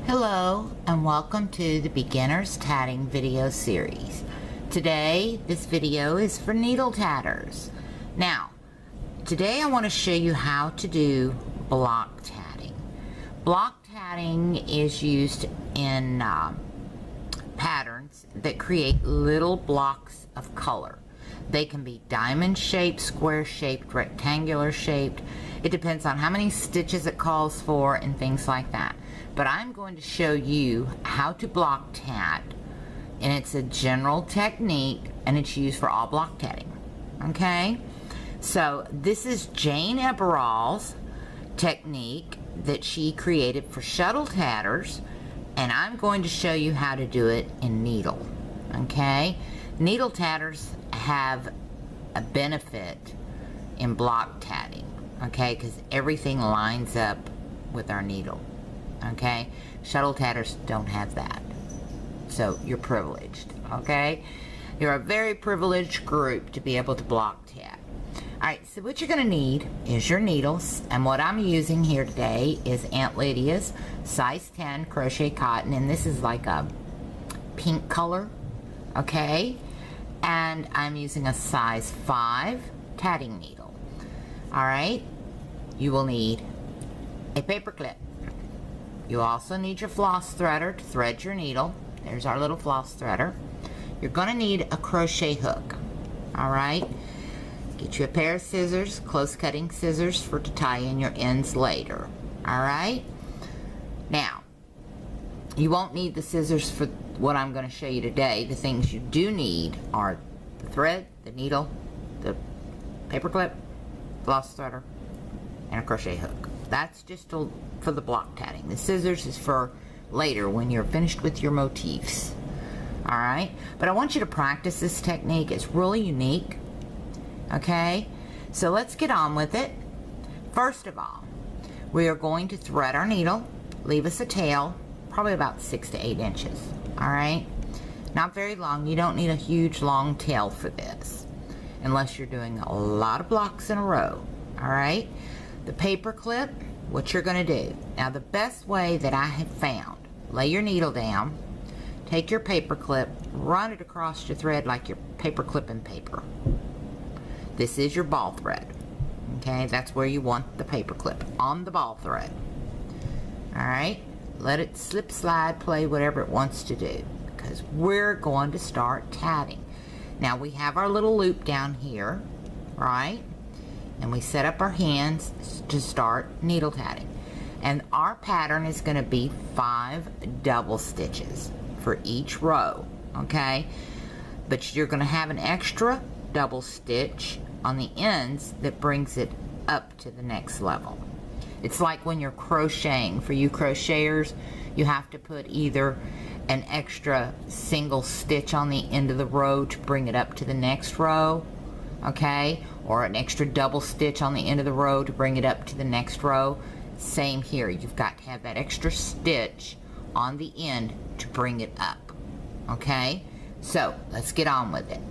Hello and welcome to the Beginner's Tatting video series. Today this video is for needle tatters. Now today I want to show you how to do block tatting. Block tatting is used in patterns that create little blocks of color. They can be diamond shaped, square shaped, rectangular shaped. It depends on how many stitches it calls for and things like that. But I'm going to show you how to block tat, and it's a general technique and it's used for all block tatting. Okay, so this is Jane Eberall's technique that she created for shuttle tatters, and I'm going to show you how to do it in needle. Okay, needle tatters have a benefit in block tatting, okay, because everything lines up with our needle. Okay, shuttle tatters don't have that, so you're privileged. Okay, you're a very privileged group to be able to block tat. Alright, so what you're going to need is your needles, and what I'm using here today is Aunt Lydia's size 10 crochet cotton, and this is like a pink color. Okay, and I'm using a size 5 tatting needle. Alright, you will need a paper clip. You also need your floss threader to thread your needle. There's our little floss threader. You're going to need a crochet hook. Alright, get you a pair of scissors, close cutting scissors for to tie in your ends later. Alright, now you won't need the scissors for what I'm going to show you today. The things you do need are the thread, the needle, the paper clip, floss threader, and a crochet hook. That's just for the block tatting. The scissors is for later when you're finished with your motifs. Alright, but I want you to practice this technique. It's really unique. Okay, so let's get on with it. First of all, we are going to thread our needle, leave us a tail, probably about 6 to 8 inches. Alright, not very long. You don't need a huge long tail for this unless you're doing a lot of blocks in a row. Alright, the paper clip, what you're going to do. Now the best way that I have found, lay your needle down, take your paper clip, run it across your thread like you're paper clipping paper. This is your ball thread. Okay, that's where you want the paper clip, on the ball thread. Alright, let it slip, slide, play, whatever it wants to do, because we're going to start tatting. Now we have our little loop down here, right? And we set up our hands to start needle tatting, and our pattern is going to be 5 double stitches for each row. Okay, but you're going to have an extra double stitch on the ends that brings it up to the next level. It's like when you're crocheting. For you crocheters, you have to put either an extra single stitch on the end of the row to bring it up to the next row, okay, or an extra double stitch on the end of the row to bring it up to the next row. Same here, you've got to have that extra stitch on the end to bring it up. Okay, so let's get on with it.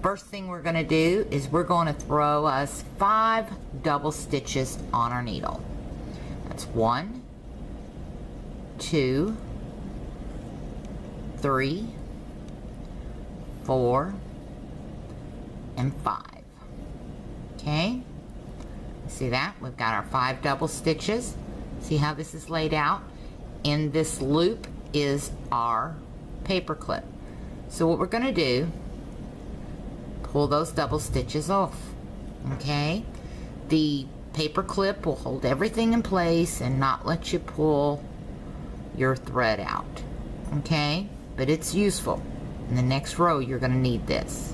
First thing we're going to do is we're going to throw us 5 double stitches on our needle. That's 1, 2, 3, 4, and 5. Okay, see that? We've got our 5 double stitches. See how this is laid out? In this loop is our paper clip. So what we're going to do, pull those double stitches off. Okay, the paper clip will hold everything in place and not let you pull your thread out. Okay, but it's useful. In the next row you're going to need this.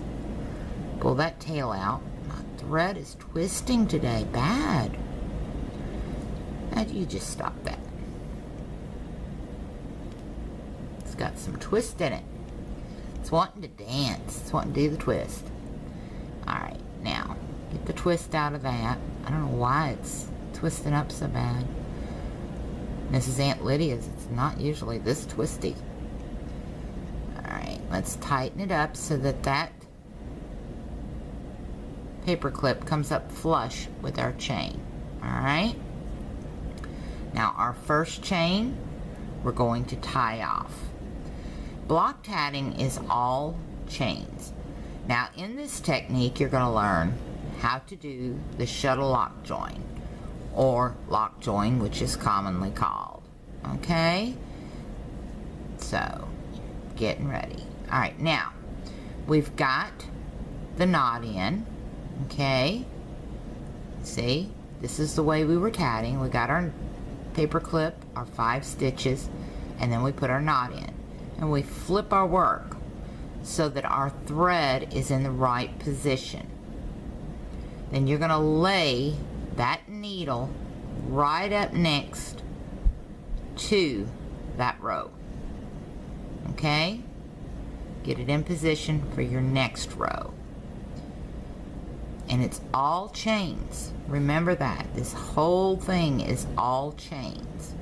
Pull that tail out. Thread is twisting today, bad. And you just stop that. It's got some twist in it. It's wanting to dance. It's wanting to do the twist. Alright, now get the twist out of that. I don't know why it's twisting up so bad. This is Aunt Lydia's. It's not usually this twisty. Alright, let's tighten it up so that that paper clip comes up flush with our chain. Alright, now our first chain we're going to tie off. Block tatting is all chains. Now in this technique you're going to learn how to do the shuttle lock join, or lock join, which is commonly called. Okay, so getting ready. Alright, now we've got the knot in. Okay, see, this is the way we were tatting. We got our paper clip, our 5 stitches, and then we put our knot in, and we flip our work so that our thread is in the right position. Then you're going to lay that needle right up next to that row. Okay, get it in position for your next row. And it's all chains. Remember that. This whole thing is all chains.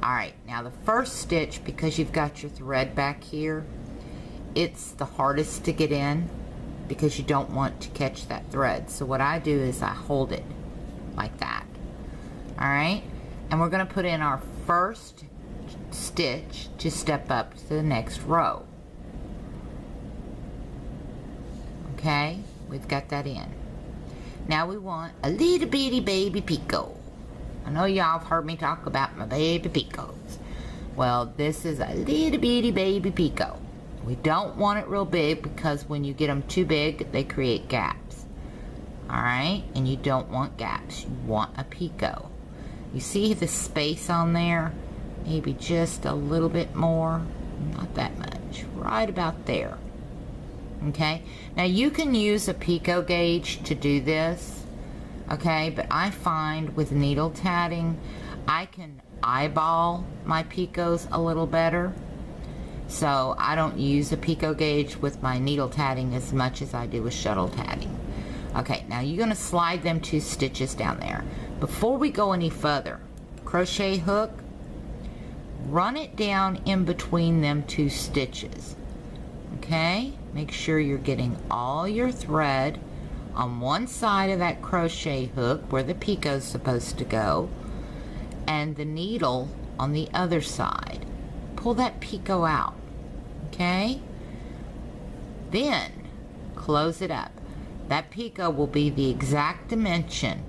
Alright, now the first stitch, because you've got your thread back here, it's the hardest to get in because you don't want to catch that thread. So what I do is I hold it like that. Alright, and we're going to put in our first stitch to step up to the next row. Okay, we've got that in. Now we want a little bitty baby picot. I know y'all have heard me talk about my baby picots. Well, this is a little bitty baby picot. We don't want it real big because when you get them too big, they create gaps. Alright, and you don't want gaps. You want a picot. You see the space on there? Maybe just a little bit more. Not that much. Right about there. Okay, now you can use a picot gauge to do this, okay, but I find with needle tatting I can eyeball my picots a little better, so I don't use a picot gauge with my needle tatting as much as I do with shuttle tatting. Okay, now you're going to slide them 2 stitches down there. Before we go any further, crochet hook, run it down in between them 2 stitches. Okay, make sure you're getting all your thread on one side of that crochet hook where the picot is supposed to go, and the needle on the other side. Pull that picot out. Okay, then close it up. That picot will be the exact dimension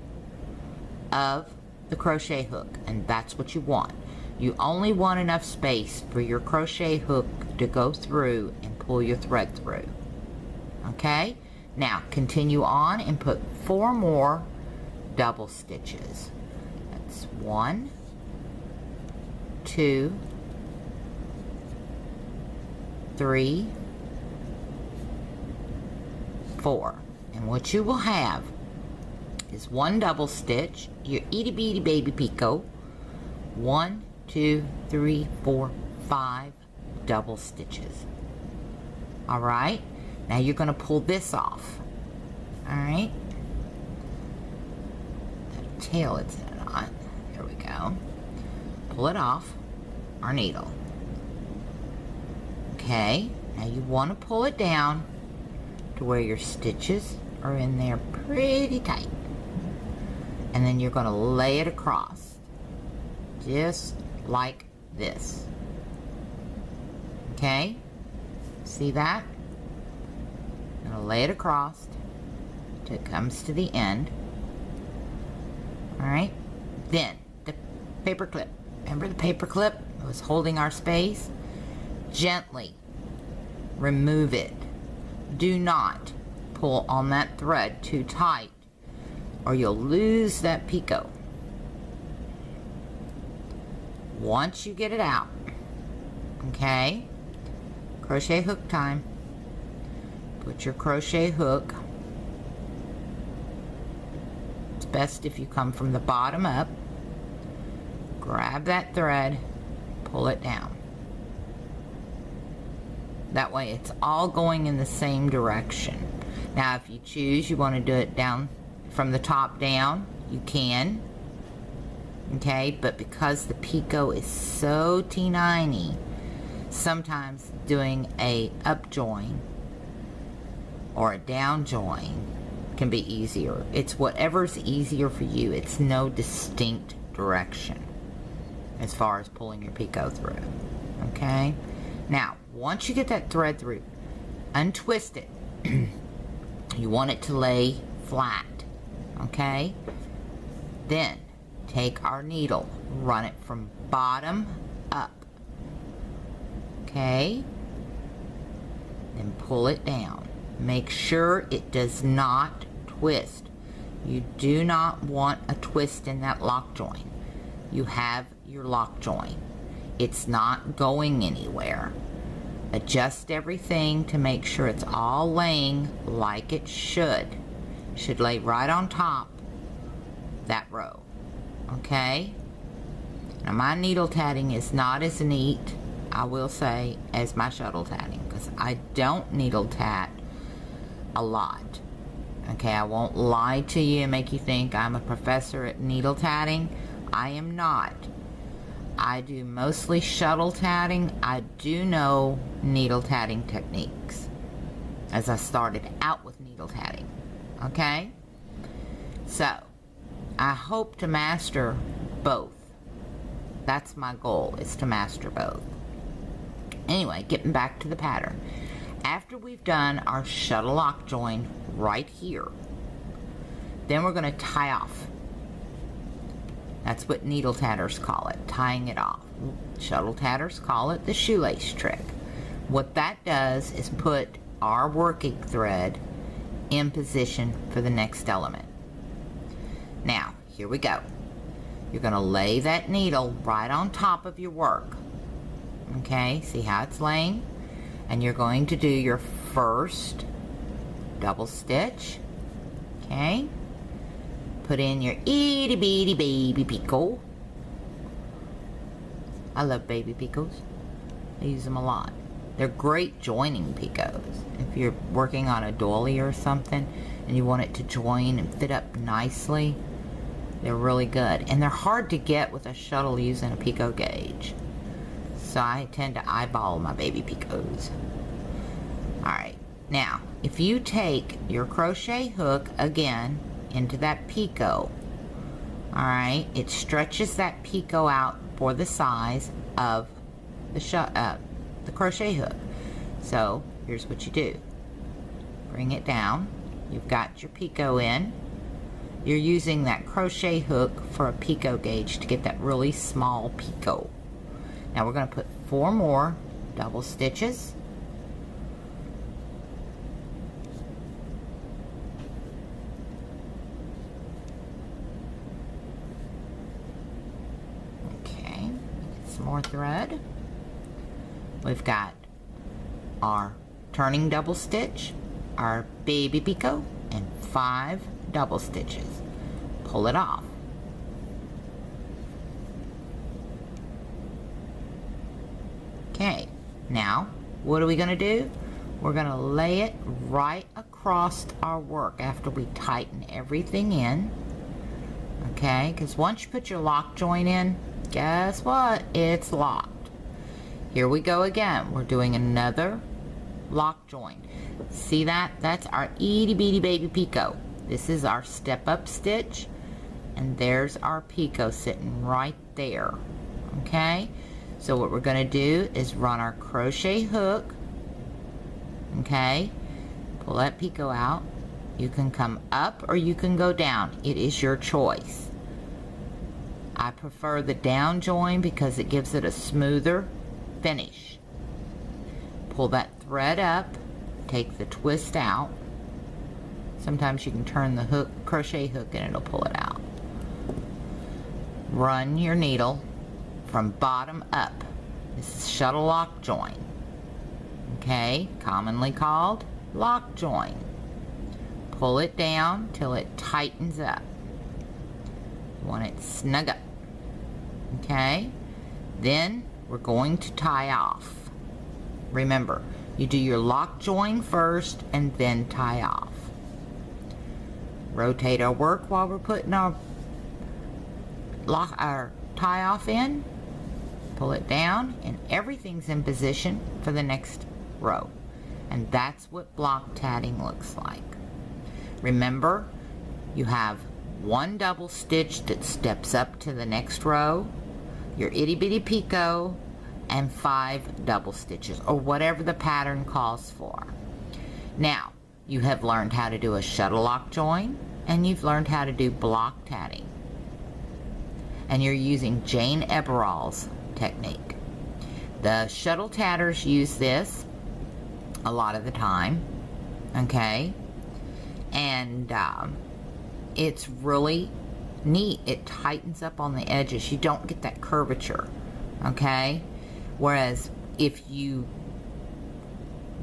of the crochet hook, and that's what you want. You only want enough space for your crochet hook to go through and pull your thread through. Okay, now continue on and put 4 more double stitches. That's 1, 2, 3, 4. And what you will have is 1 double stitch, your itty bitty baby picot, 1, 2, 3, 4, 5 double stitches. Alright, now you're going to pull this off. Alright, that tail it's in a knot. There we go. Pull it off our needle. Okay, now you want to pull it down to where your stitches are in there pretty tight. And then you're going to lay it across. Just like this. Okay, see that? I'm going to lay it across till it comes to the end. Alright, then the paper clip. Remember the paper clip? It was holding our space. Gently remove it. Do not pull on that thread too tight or you'll lose that picot. Once you get it out, okay, crochet hook time. Put your crochet hook. It's best if you come from the bottom up. Grab that thread, pull it down. That way it's all going in the same direction. Now if you choose, you want to do it down from the top down, you can. Okay, but because the picot is so teeny, sometimes doing a up join or a down join can be easier. It's whatever's easier for you. It's no distinct direction. as far as pulling your picot through. Okay, now once you get that thread through, untwist it. You want it to lay flat. Okay, then take our needle, run it from bottom up. Okay, then pull it down. Make sure it does not twist. You do not want a twist in that lock joint. You have your lock joint. It's not going anywhere. Adjust everything to make sure it's all laying like it should. Should lay right on top that row. Okay? Now my needle tatting is not as neat, I will say, as my shuttle tatting, because I don't needle tat a lot. Okay, I won't lie to you and make you think I'm a professor at needle tatting. I am not. I do mostly shuttle tatting. I do know needle tatting techniques, as I started out with needle tatting. Okay? So, I hope to master both. That's my goal, is to master both. Anyway, getting back to the pattern. After we've done our shuttle lock join right here, then we're going to tie off. That's what needle tatters call it, tying it off. Shuttle tatters call it the shoelace trick. What that does is put our working thread in position for the next element. Now, here we go. You're going to lay that needle right on top of your work. Okay, see how it's laying? And you're going to do your first double stitch. Okay, put in your itty bitty baby picot. I love baby picots. I use them a lot. They're great joining picots. If you're working on a doily or something and you want it to join and fit up nicely, they're really good. And they're hard to get with a shuttle using a picot gauge. So I tend to eyeball my baby picots. Alright, now if you take your crochet hook again into that picot, alright, it stretches that picot out for the size of the crochet hook. So here's what you do. Bring it down. You've got your picot in. You're using that crochet hook for a picot gauge to get that really small picot. Now we're going to put 4 more double stitches. Okay, some more thread. We've got our turning double stitch, our baby picot, and 5 double stitches. Pull it off. Okay, now what are we going to do? We're going to lay it right across our work after we tighten everything in. Okay, because once you put your lock joint in, guess what? It's locked. Here we go again. We're doing another lock joint. See that? That's our itty bitty baby picot. This is our step up stitch, and there's our picot sitting right there. Okay, so what we're going to do is run our crochet hook. Okay, pull that picot out. You can come up or you can go down. It is your choice. I prefer the down join because it gives it a smoother finish. Pull that thread up, take the twist out. Sometimes you can turn the hook, crochet hook, and it'll pull it out. Run your needle from bottom up. This is shuttle lock join. Okay, commonly called lock join. Pull it down till it tightens up. You want it snug up. Okay, then we're going to tie off. Remember, you do your lock join first and then tie off. Rotate our work while we're putting our tie off in. Pull it down, and everything's in position for the next row. And that's what block tatting looks like. Remember, you have 1 double stitch that steps up to the next row. your itty bitty picot, and 5 double stitches, or whatever the pattern calls for. Now, you have learned how to do a shuttle lock join, and you've learned how to do block tatting. And you're using Jane Eberall's technique. The shuttle tatters use this a lot of the time, okay? And it's really neat. It tightens up on the edges. You don't get that curvature, okay? Whereas if you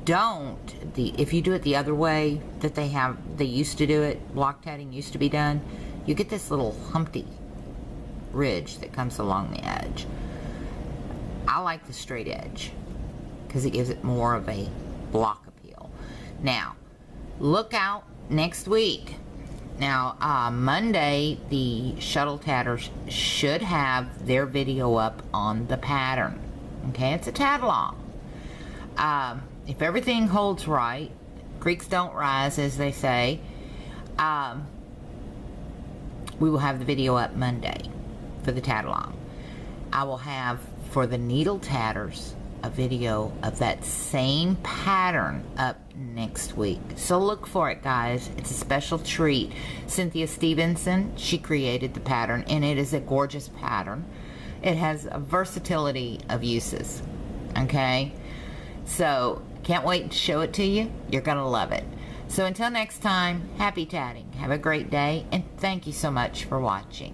if you do it the other way that they used to do it, block tatting used to be done, you get this little humpty ridge that comes along the edge. I like the straight edge because it gives it more of a block appeal. Now, look out next week. Now, Monday, the shuttle tatters should have their video up on the pattern. Okay, it's a tat along. If everything holds right, creeks don't rise, as they say, we will have the video up Monday for the tat along. I will have, for the needle tatters, a video of that same pattern up next week. So look for it, guys. It's a special treat. Cynthia Stevenson, she created the pattern, and it is a gorgeous pattern. It has a versatility of uses, okay? So, can't wait to show it to you. You're gonna love it. So until next time, happy tatting. Have a great day, and thank you so much for watching.